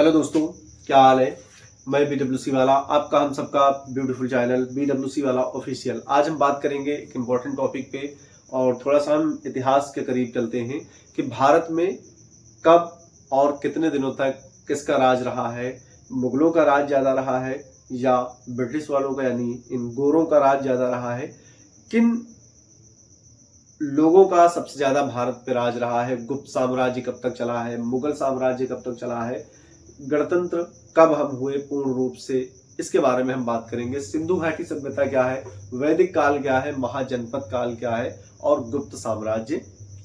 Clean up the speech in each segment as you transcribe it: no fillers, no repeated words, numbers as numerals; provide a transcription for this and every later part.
Hello दोस्तों, क्या हाल है। मैं BWC वाला, आपका हम सबका ब्यूटीफुल चैनल BWC वाला ऑफिशियल। आज हम बात करेंगे एक इम्पोर्टेंट टॉपिक पे और थोड़ा सा हम इतिहास के करीब चलते हैं कि भारत में कब और कितने दिनों तक किसका राज रहा है। मुगलों का राज ज़्यादा रहा है या ब्रिटिश वालों का यानी इन गोरों का राज ज़्यादा रहा है। किन लोगों का सबसे ज़्यादा भारत पे राज रहा है। गुप्त साम्राज्य कब तक चला है, मुगल साम्राज्य कब तक चला है, गणतंत्र कब हम हुए पूर्ण रूप से, इसके बारे में हम बात करेंगे। सिंधु घाटी सभ्यता क्या है, वैदिक काल क्या है, महाजनपद काल क्या है और गुप्त साम्राज्य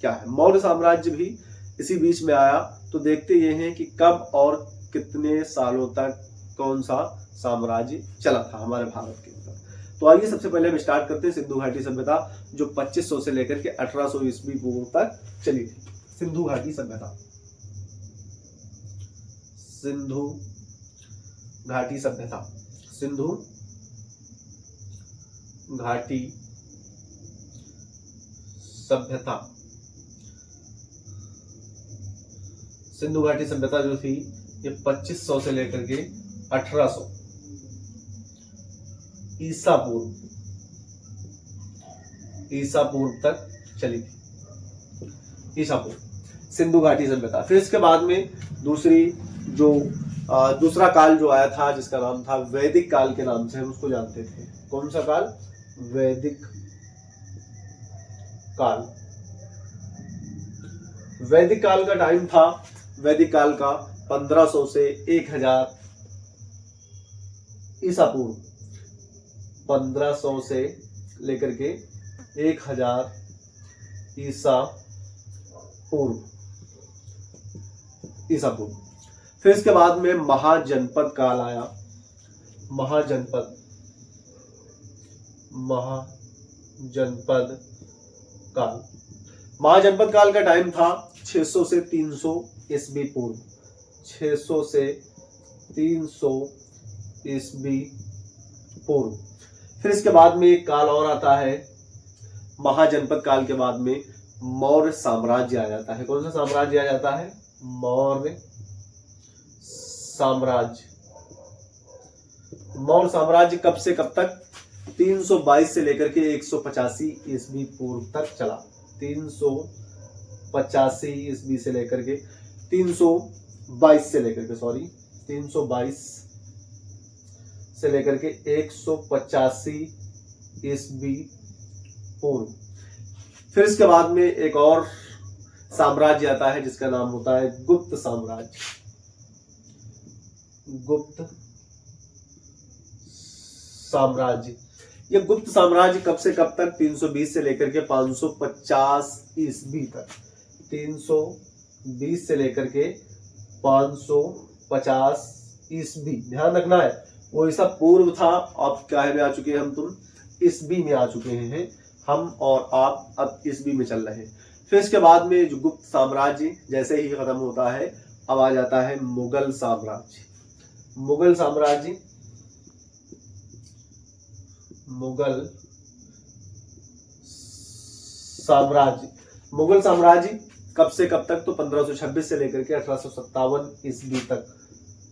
क्या है। मौर्य साम्राज्य भी इसी बीच में आया। तो देखते ये हैं कि कब और कितने सालों तक कौन सा साम्राज्य चला था हमारे भारत के अंदर। तो आइए सबसे पहले हम स्टार्ट करते हैं सिंधु घाटी सभ्यता, जो 2500 से लेकर के 1800 ईस्वी पूर्व तक चली थी। सिंधु घाटी सभ्यता, सिंधु घाटी सभ्यता, सिंधु घाटी सभ्यता, सिंधु घाटी सभ्यता जो थी ये 2500 से लेकर के 1800 ईसा पूर्व तक चली थी। ईसा पूर्व सिंधु घाटी सभ्यता। फिर इसके बाद में दूसरा काल जो आया था जिसका नाम था वैदिक काल के नाम से हम उसको जानते थे। कौन सा काल? वैदिक काल। वैदिक काल का टाइम था, वैदिक काल का 1500 से 1000 ईसा पूर्व, 1500 से लेकर के 1000 ईसा पूर्व। फिर इसके बाद में महाजनपद काल आया। महाजनपद काल। महाजनपद काल का टाइम था 600 से 300 ईस्वी पूर्व, 600 से 300 ईस्वी पूर्व। फिर इसके बाद में एक काल और आता है। महाजनपद काल के बाद में मौर्य साम्राज्य आ जाता है। कौन सा साम्राज्य आ जाता है? मौर्य साम्राज्य। मौर्य साम्राज्य कब से कब तक? 322 से लेकर के 185 ईस्वी पूर्व तक चला। 385 ईस्वी से लेकर के 322 से लेकर के 185 ईस्वी पूर्व। फिर इसके बाद में एक और साम्राज्य आता है जिसका नाम होता है गुप्त साम्राज्य। गुप्त साम्राज्य। यह गुप्त साम्राज्य कब से कब तक? 320 से लेकर के 550 ईस्वी तक। 320 से लेकर के 550 ईस्वी। ध्यान रखना है, वो ईसा पूर्व था, अब क्या में आ चुके हैं तुम ईस्वी में आ चुके हैं। हम और आप अब ईस्वी में चल रहे हैं। फिर इसके बाद में जो गुप्त साम्राज्य जैसे ही खत्म होता है, अब आ जाता है मुगल साम्राज्य। मुगल साम्राज्य कब से कब तक? तो 1526 से लेकर के 1857 ईस्वी तक।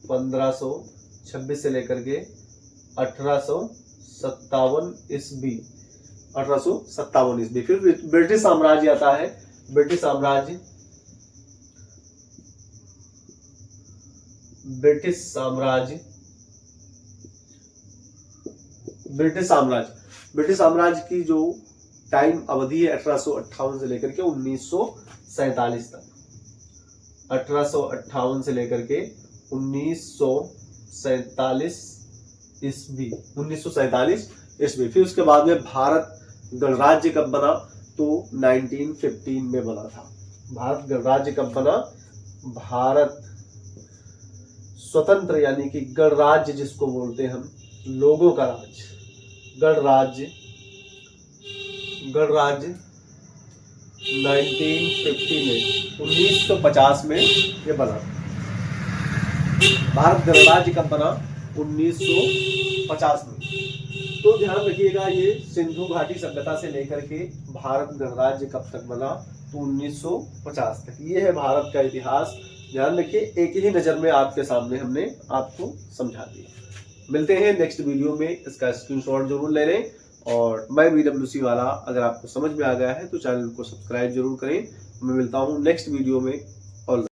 1526 से लेकर के 1857 ईस्वी। फिर ब्रिटिश साम्राज्य आता है। ब्रिटिश साम्राज्य की जो टाइम अवधि है 1858 से लेकर के 1947 तक। 1858 से लेकर के 1947 ईस्वी। 1947 ईस्वी। फिर उसके बाद में भारत गणराज्य कब बना? तो 1915 में बना था। भारत गणराज्य कब बना? भारत स्वतंत्र यानी कि गणराज्य जिसको बोलते हैं हम, लोगों का राज्य, गणराज्य 1950 में ये बना। भारत गणराज्य कब बना? 1950 में। तो ध्यान रखिएगा, ये सिंधु घाटी सभ्यता से लेकर के भारत गणराज्य कब तक बना? तो 1950 तक। ये है भारत का इतिहास। ध्यान रखिए, एक ही नज़र में आपके सामने हमने आपको समझा दिया। मिलते हैं नेक्स्ट वीडियो में, इसका स्क्रीनशॉट जरूर ले लें। और मैं BWC वाला अगर आपको समझ में आ गया है तो चैनल को सब्सक्राइब जरूर करें। मैं मिलता हूँ नेक्स्ट वीडियो में। ऑल